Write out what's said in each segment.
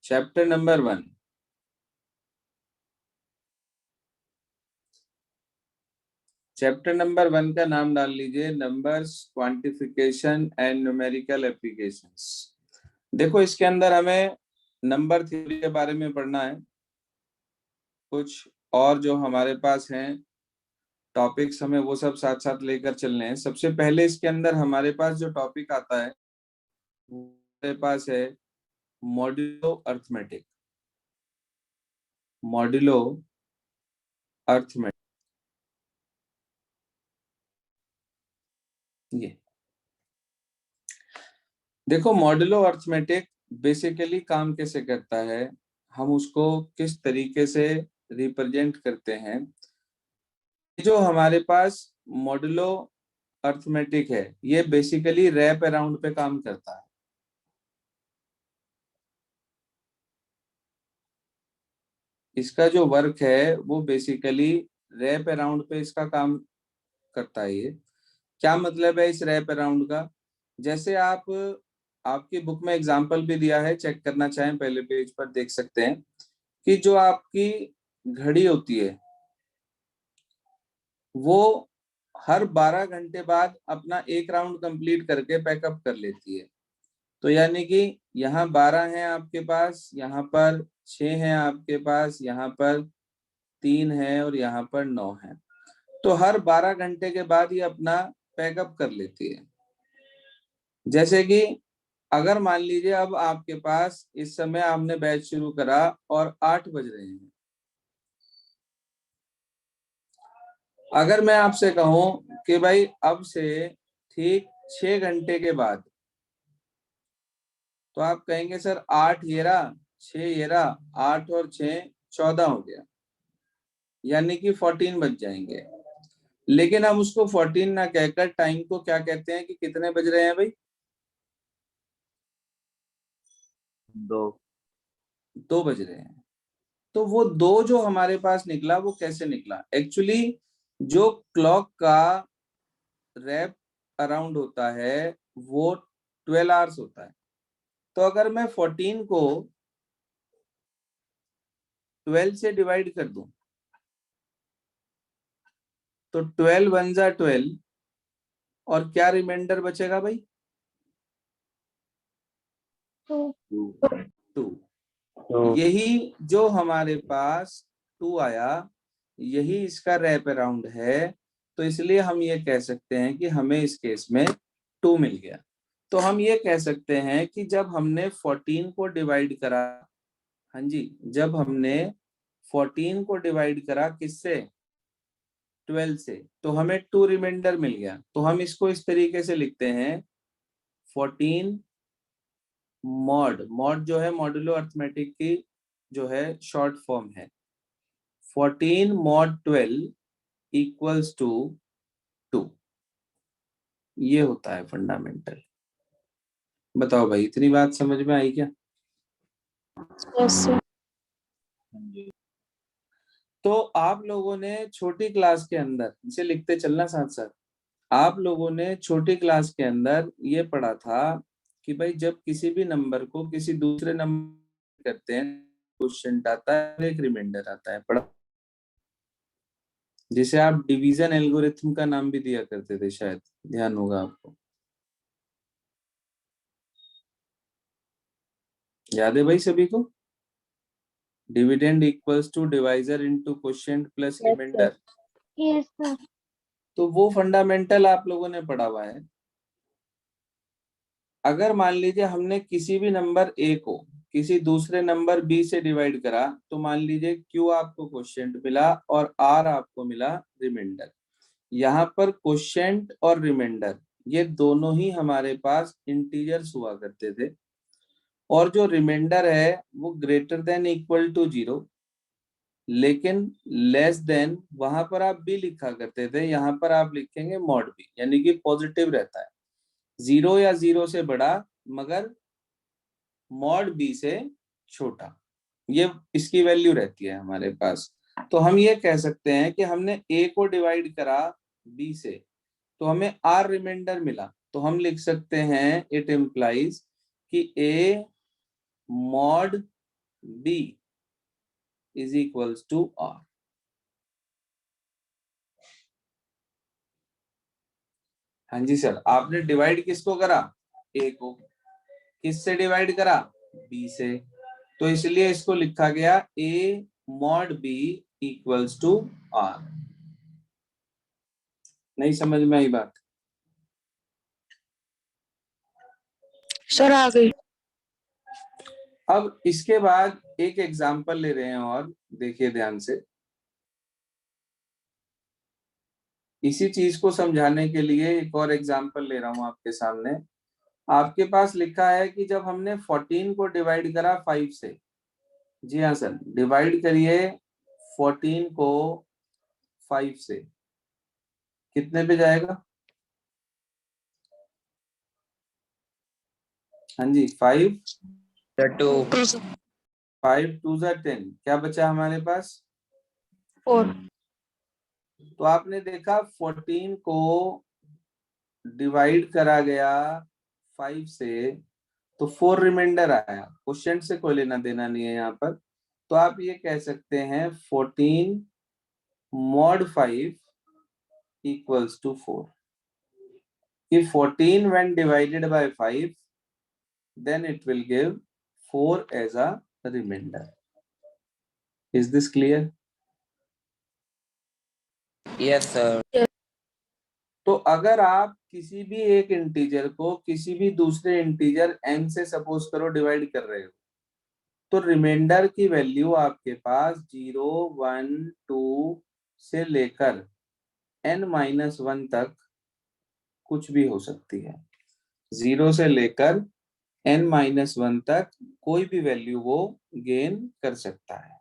Chapter number 1। Chapter number 1 का नाम डाल लीजिए numbers, quantification and numerical applications. देखो, इसके अंदर हमें नंबर थ्योरी के बारे में पढ़ना है, कुछ और जो हमारे पास हैं टॉपिक्स हमें वो सब साथ साथ लेकर चलने हैं। सबसे पहले इसके अंदर हमारे पास जो टॉपिक आता है वो हमारे पास है मॉड्यूलो अर्थमेटिक। मॉड्यूलो अर्थमेटिक, ये देखो मॉड्यूलो अर्थमेटिक बेसिकली काम कैसे करता है, हम उसको किस तरीके से रिप्रेजेंट करते हैं। जो हमारे पास मॉड्यूलो अर्थमेटिक है ये बेसिकली रैप अराउंड पे काम करता है। इसका जो वर्क है वो बेसिकली रैप अराउंड पे इसका काम करता है। ये क्या मतलब है इस रैप अराउंड का? जैसे आप आपकी बुक में एग्जांपल भी दिया है, चेक करना चाहें पहले पेज पर देख सकते हैं कि जो आपकी घड़ी होती है वो हर 12 घंटे बाद अपना एक राउंड कंप्लीट करके पैकअप कर लेती है। तो यानी कि यहाँ 12 है आपके पास, यहाँ पर 6 है आपके पास, यहाँ पर 3 है और यहाँ पर 9 है। तो हर 12 घंटे के बाद ये अपना पैकअप कर लेती है। जैसे कि अगर मान लीजिए अब आपके पास इस समय आपने बैच शुरू करा और 8 बज रहे हैं। अगर मैं आपसे कहूं कि भाई अब से ठीक 6 घंटे के बाद, तो आप कहेंगे सर 8 ये रहा, 6 ये रहा, 8 और 6 14 हो गया, यानी कि 14 बज जाएंगे। लेकिन हम उसको 14 ना कहकर टाइम को क्या कहते हैं कि कितने बज रहे हैं भाई? 2 बज रहे हैं। तो वो 2 जो हमारे पास निकला वो कैसे निकला? एक्चुअली जो क्लॉक का रैप अराउंड होता है वो 12 आवर्स होता है। तो अगर मैं 14 को 12 से डिवाइड कर दूं तो 12 वन जा 12 और क्या रिमाइंडर बचेगा भाई? 2। यही जो हमारे पास 2 आया यही इसका रैप अराउंड है। तो इसलिए हम ये कह सकते हैं कि हमें इस केस में 2 मिल गया। तो हम ये कह सकते हैं कि जब हमने 14 को डिवाइड करा, हाँ जी, जब हमने 14 को डिवाइड करा किससे? 12 से, तो हमें 2 रिमाइंडर मिल गया। तो हम इसको इस तरीके से लिखते हैं 14 मॉड। मॉड जो है मॉड्यूलो अर्थमेटिक की जो है शॉर्ट फॉर्म है। 14 मॉड 12 इक्वल्स टू 2। ये होता है फंडामेंटल। बताओ भाई, इतनी बात समझ में आई क्या? Yes sir. तो आप लोगों ने छोटी क्लास के अंदर इसे लिखते चलना साथ साथ, आप लोगों ने छोटी क्लास के अंदर ये पढ़ा था कि भाई जब किसी भी नंबर को किसी दूसरे नंबर करते हैं, क्वेश्चन आता है, एक रिमाइंडर आता है, पढ़ा? जिसे आप डिवीजन एल्गोरिथम का नाम भी दिया करते थे, शायद ध्यान होगा आपको। याद है भाई सभी को? Dividend equals to divisor into quotient plus reminder. Yes sir. तो वो फंडामेंटल आप लोगों ने पढ़ा हुआ है। अगर मान लीजिए हमने किसी भी नंबर ए को किसी दूसरे नंबर बी से डिवाइड करा, तो मान लीजिए क्यू आपको क्वोशिएंट मिला और आर आपको मिला रिमाइंडर। यहाँ पर क्वोशिएंट और रिमाइंडर ये दोनों ही हमारे पास इंटीजर्स हुआ करते थे, और जो रिमाइंडर है वो ग्रेटर देन इक्वल टू 0 लेकिन लेस देन, वहां पर आप बी लिखा करते थे, यहाँ पर आप लिखेंगे मॉड बी, यानी कि पॉजिटिव रहता है। 0 या 0 से बड़ा मगर मॉड बी से छोटा, ये इसकी वैल्यू रहती है हमारे पास। तो हम ये कह सकते हैं कि हमने ए को डिवाइड करा बी से तो हमें आर रिमाइंडर मिला। तो हम लिख सकते हैं इट इम्प्लाइज कि A mod b is equals to r। हाँ जी सर, आपने डिवाइड किसको करा? a को। किससे डिवाइड करा? b से। तो इसलिए इसको लिखा गया a mod b equals to r। नहीं समझ में आई बात? सर आ गई। अब इसके बाद एक एग्जांपल ले रहे हैं और देखिए ध्यान से। इसी चीज को समझाने के लिए एक और एग्जांपल ले रहा हूं आपके सामने। आपके पास लिखा है कि जब हमने 14 को डिवाइड करा 5 से, जी हाँ सर, डिवाइड करिए 14 को 5 से, कितने पे जाएगा? हाँ जी, 5 टू 5 2 10, क्या बचा हमारे पास? 4। तो आपने देखा 14 को डिवाइड करा गया 5 से, तो 4 रिमाइंडर आया। क्वेश्चन से कोई लेना देना नहीं है यहाँ पर। तो आप ये कह सकते हैं 14 mod 5 equals to 4। If 14 when divided by 5, then it will give 4 as a remainder. Is this clear? Yes sir. तो अगर आप किसी भी एक इंटीजर को किसी भी दूसरे इंटीजर n से सपोज करो डिवाइड कर रहे हो, तो रिमाइंडर की वैल्यू आपके पास 0 1 2 से लेकर n-1 तक कुछ भी हो सकती है। 0 से लेकर n-1 तक कोई भी वैल्यू वो गेन कर सकता है।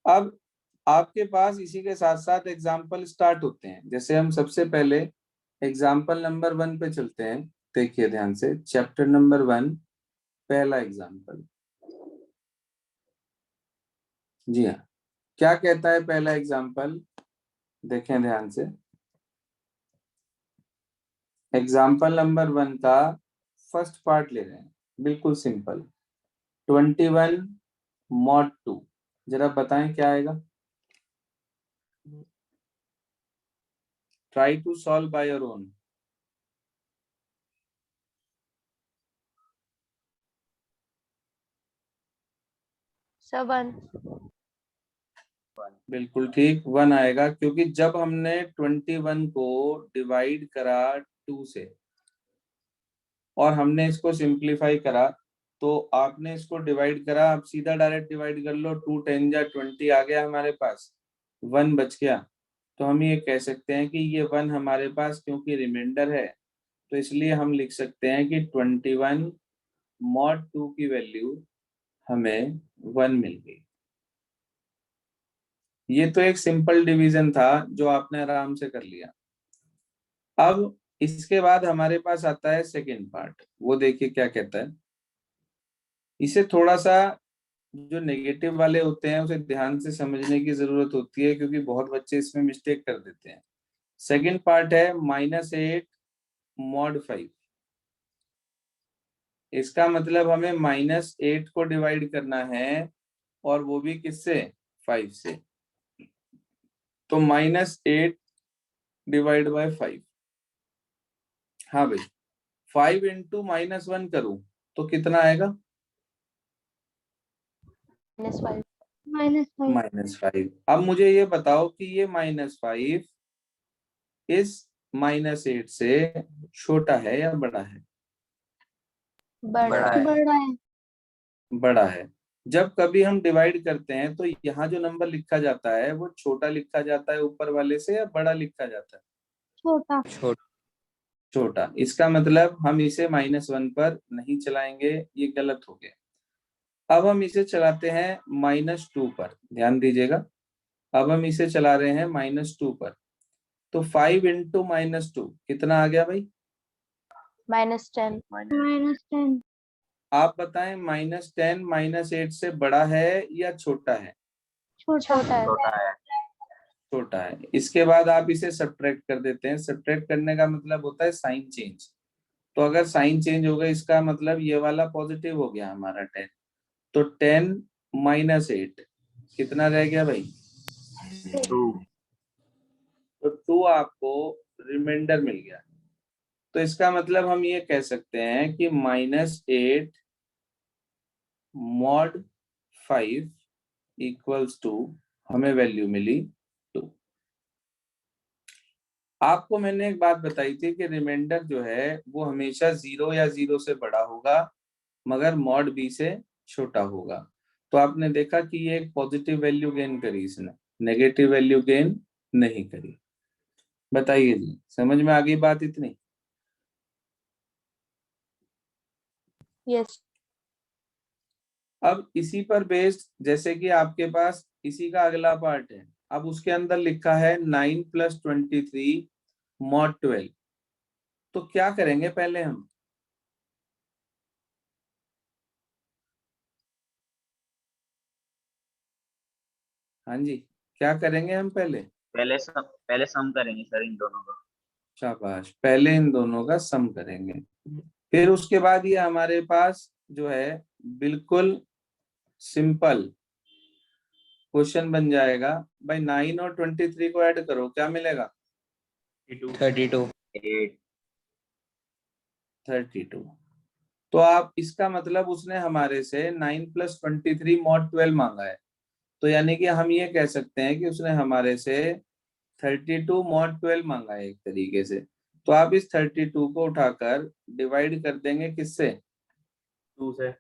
अब आपके पास इसी के साथ साथ एग्जाम्पल स्टार्ट होते हैं। जैसे हम सबसे पहले एग्जाम्पल नंबर 1 पे चलते हैं। देखिए ध्यान से, चैप्टर नंबर 1 पहला एग्जाम्पल। जी हाँ, क्या कहता है पहला एग्जाम्पल? देखें ध्यान से, एग्जाम्पल नंबर 1 का फर्स्ट पार्ट ले रहे हैं, बिल्कुल सिंपल। 21 mod 2, जरा बताएं क्या आएगा? Try to solve by your own. 7। बिल्कुल ठीक, 1 आएगा, क्योंकि जब हमने 21 को डिवाइड करा 2 से और हमने इसको सिंप्लीफाई करा, तो आपने इसको डिवाइड करा, आप सीधा डायरेक्ट डिवाइड कर लो। 2 10 जा 20 आ गया हमारे पास, 1 बच गया। तो हम ये कह सकते हैं कि ये 1 हमारे पास क्योंकि रिमाइंडर है, तो इसलिए हम लिख सकते हैं कि 21 mod 2 की वैल्यू हमें 1 मिल गई। ये तो एक सिंपल डिवीजन था जो आपने आराम से कर लिया। अब इसके बाद हमारे पास आता है सेकेंड पार्ट। वो देखिए क्या कहता है। इसे थोड़ा सा जो नेगेटिव वाले होते हैं उसे ध्यान से समझने की जरूरत होती है, क्योंकि बहुत बच्चे इसमें मिस्टेक कर देते हैं। सेकेंड पार्ट है -8 mod 5। इसका मतलब हमें -8 को डिवाइड करना है, और वो भी किससे? 5 से। तो -8 डिवाइड बाय 5। हाँ भाई, 5 इंटू -1 करूं तो कितना आएगा? -5। -5। अब मुझे ये बताओ कि ये -5 इस -8 से छोटा है या बड़ा है? बड़ा है। बड़ा है। बड़ा है। जब कभी हम डिवाइड करते हैं तो यहाँ जो नंबर लिखा जाता है वो छोटा लिखा जाता है ऊपर वाले से, या बड़ा लिखा जाता है? छोटा। छोटा। इसका मतलब हम इसे -1 पर नहीं चलाएंगे, ये गलत हो गया। अब हम इसे चलाते हैं -2 पर, ध्यान दीजिएगा। अब हम इसे चला रहे हैं -2 पर, तो 5 इंटू -2 कितना आ गया भाई? -10। आप बताएं, -10 -8 से बड़ा है या छोटा है? छोटा है। छोटा है। इसके बाद आप इसे सब्ट्रैक्ट कर देते हैं। सब्ट्रैक्ट करने का मतलब होता है साइन चेंज। तो अगर साइन चेंज हो गया, इसका मतलब ये वाला पॉजिटिव हो गया हमारा 10, तो 10 माइनस 8 कितना रह गया भाई? 2। तो 2 आपको रिमाइंडर मिल गया। तो इसका मतलब हम ये कह सकते हैं कि -8 mod 5 इक्वल्स टू हमें वैल्यू मिली 2। आपको मैंने एक बात बताई थी कि रिमाइंडर जो है वो हमेशा 0 या 0 से बड़ा होगा मगर मॉड बी से छोटा होगा। तो आपने देखा कि ये एक पॉजिटिव वैल्यू गेन करी इसने, नेगेटिव वैल्यू गेन नहीं करी। बताइए जी, समझ में आ गई बात इतनी? यस। अब इसी पर बेस्ड जैसे कि आपके पास इसी का अगला पार्ट है, अब उसके अंदर लिखा है 9 + 23 mod 12। तो क्या करेंगे पहले हम? हाँ जी, क्या करेंगे हम पहले? पहले सम करेंगे सर इन दोनों का। शाबाश, पहले इन दोनों का सम करेंगे। फिर उसके बाद ये हमारे पास जो है बिल्कुल सिंपल क्वेश्चन बन जाएगा। भाई 9 और 23 को ऐड करो, क्या मिलेगा? 32. 8। 32। तो आप इसका मतलब उसने हमारे से 9 + 23 mod 12 मांगा है। तो यानी कि हम ये कह सकते हैं कि उसने हमारे से 32 mod 12 मांगा है एक तरीके से। तो आप इस 32 को उठाकर डिवाइड कर देंगे किससे? 2 से।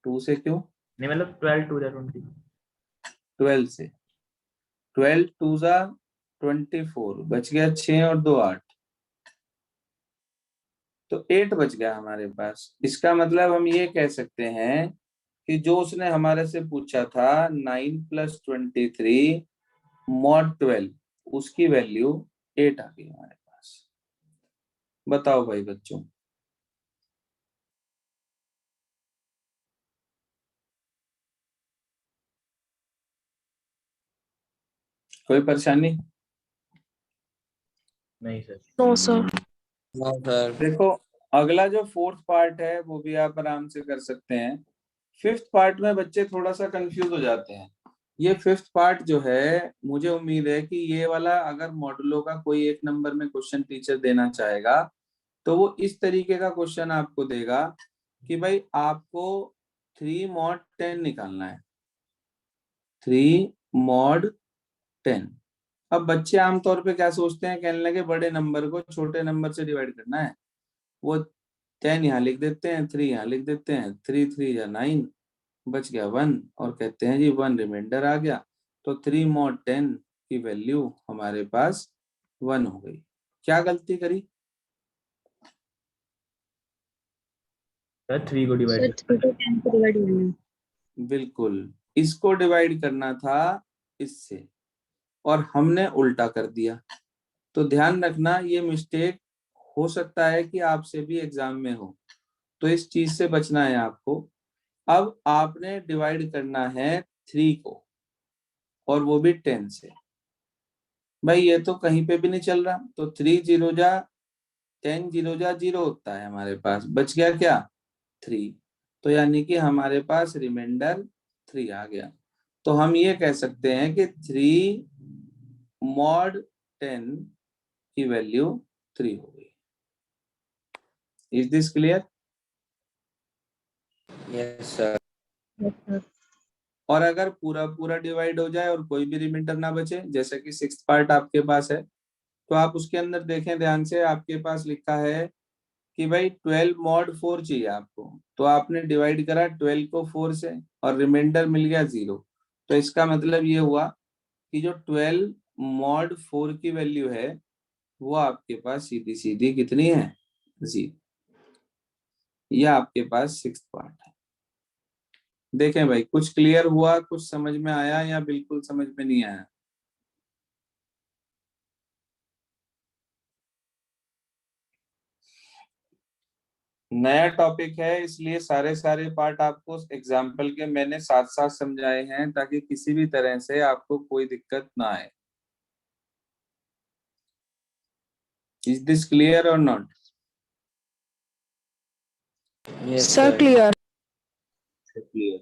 2 से क्यों? नहीं मतलब 12 2 20। 12 से। 12 2 जा 24, बच गया 6 और 2 8, तो 8 बच गया हमारे पास। इसका मतलब हम ये कह सकते हैं कि जो उसने हमारे से पूछा था 9 + 23 mod 12 उसकी वैल्यू 8 आ गई हमारे पास। बताओ भाई बच्चों, कोई परेशानी? नहीं sir. No sir. No, sir. देखो, अगला जो 4th पार्ट है वो भी आप आराम से कर सकते हैं। 5th पार्ट में बच्चे थोड़ा सा कंफ्यूज हो जाते हैं। ये 5th पार्ट जो है, मुझे उम्मीद है कि ये वाला अगर मॉडुलो का कोई एक नंबर में क्वेश्चन टीचर देना चाहेगा तो वो इस तरीके का क्वेश्चन आपको देगा कि भाई आपको 3 mod 10 निकालना है। 3 mod 10। अब बच्चे आमतौर पे क्या सोचते हैं, कहने लगे बड़े नंबर को छोटे नंबर से डिवाइड करना है। वो 10 यहाँ लिख देते हैं, 3 यहाँ लिख देते हैं, 3 3 या 9, बच गया 1 और कहते हैं जी 1 रिमाइंडर आ गया। तो 3 mod 10 की वैल्यू हमारे पास 1 हो गई। क्या गलती करी? सर 3 को डिवाइड सर 3 को 10 को डिवाइड करना है। बिल्कुल, इसको डिवाइड करना था इससे और हमने उल्टा कर दिया। तो ध्यान रखना, ये मिस्टेक हो सकता है कि आपसे भी एग्जाम में हो, तो इस चीज से बचना है आपको। अब आपने डिवाइड करना है 3 को और वो भी 10 से। भाई ये तो कहीं पे भी नहीं चल रहा, तो 3 0 जा 10 0 जा 0 होता है हमारे पास, बच गया क्या? 3। तो यानी कि हमारे पास रिमाइंडर 3 आ गया। तो हम ये कह सकते हैं कि 3 mod 10 की वैल्यू 3 हो गई। Is this clear? Yes, sir. Yes sir. और अगर पूरा पूरा डिवाइड हो जाए और कोई भी रिमाइंडर ना बचे, जैसे कि 6th पार्ट आपके पास है, तो आप उसके अंदर देखें ध्यान से, आपके पास लिखा है कि भाई 12 mod 4 चाहिए आपको। तो आपने डिवाइड करा 12 को 4 से और रिमाइंडर मिल गया 0। तो इसका मतलब ये हुआ कि जो 12 mod 4 की वैल्यू है वो आपके पास सीधी सीधी कितनी है? 0। यह आपके पास 6th पार्ट है। देखें भाई, कुछ क्लियर हुआ, कुछ समझ में आया या बिल्कुल समझ में नहीं आया? नया टॉपिक है इसलिए सारे सारे पार्ट आपको एग्जाम्पल के मैंने साथ साथ समझाए हैं ताकि किसी भी तरह से आपको कोई दिक्कत ना आए। इज दिस क्लियर और not? Yes, sir sir. Clear. Clear.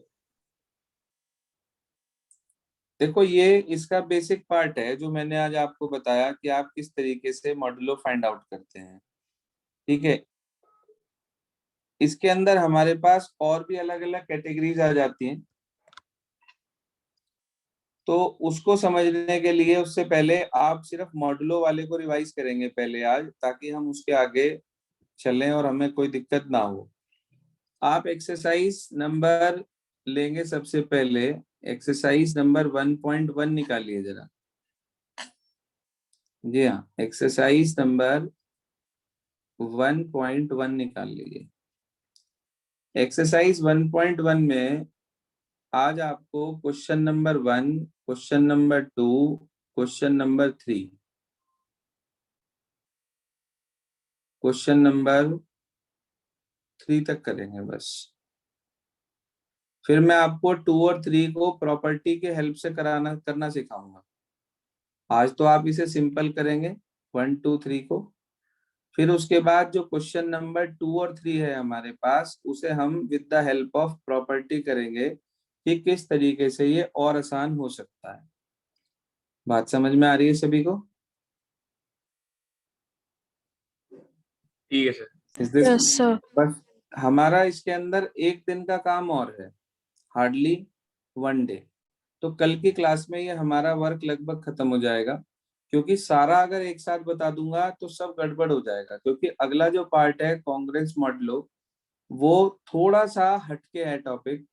देखो ये इसका बेसिक पार्ट है जो मैंने आज आपको बताया कि आप किस तरीके से मॉड्यूलो फाइंड आउट करते हैं, ठीक है। इसके अंदर हमारे पास और भी अलग अलग कैटेगरीज आ जाती हैं, तो उसको समझने के लिए उससे पहले आप सिर्फ मॉड्यूलो वाले को रिवाइज करेंगे पहले आज, ताकि हम उसके आगे चलें और हमें कोई दिक्कत ना हो। आप एक्सरसाइज नंबर लेंगे सबसे पहले, एक्सरसाइज नंबर 1.1 निकालिए जरा। जी हाँ, एक्सरसाइज नंबर 1.1 निकाल लीजिए। एक्सरसाइज 1.1 में आज आपको question number 1, question number 2, question number 3, question number 3 तक करेंगे बस। फिर मैं आपको 2 और 3 को प्रॉपर्टी के हेल्प से करना सिखाऊंगा। आज तो आप इसे सिंपल करेंगे 1, 2, 3 को। फिर उसके बाद जो क्वेश्चन नंबर 2 और 3 है हमारे पास, उसे हम with the help of property करेंगे कि किस तरीके से ये और आसान हो सकता है। बात समझ में आ रही है सभी को? ठीक है सर। इस दिस Yes, sir. बस हमारा इसके अंदर एक दिन का काम और है, हार्डली 1 डे। तो कल की क्लास में ये हमारा वर्क लगभग खत्म हो जाएगा, क्योंकि सारा अगर एक साथ बता दूंगा तो सब गड़बड़ हो जाएगा। क्योंकि अगला जो पार्ट है कांग्रेस मॉडलो, वो थोड़ा सा हटके है टॉपिक,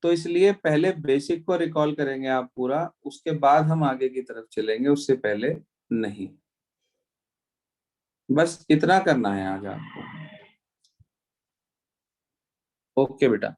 तो इसलिए पहले बेसिक को रिकॉल करेंगे आप पूरा, उसके बाद हम आगे की तरफ चलेंगे, उससे पहले नहीं। बस इतना करना है आज आपको। ओके बेटा।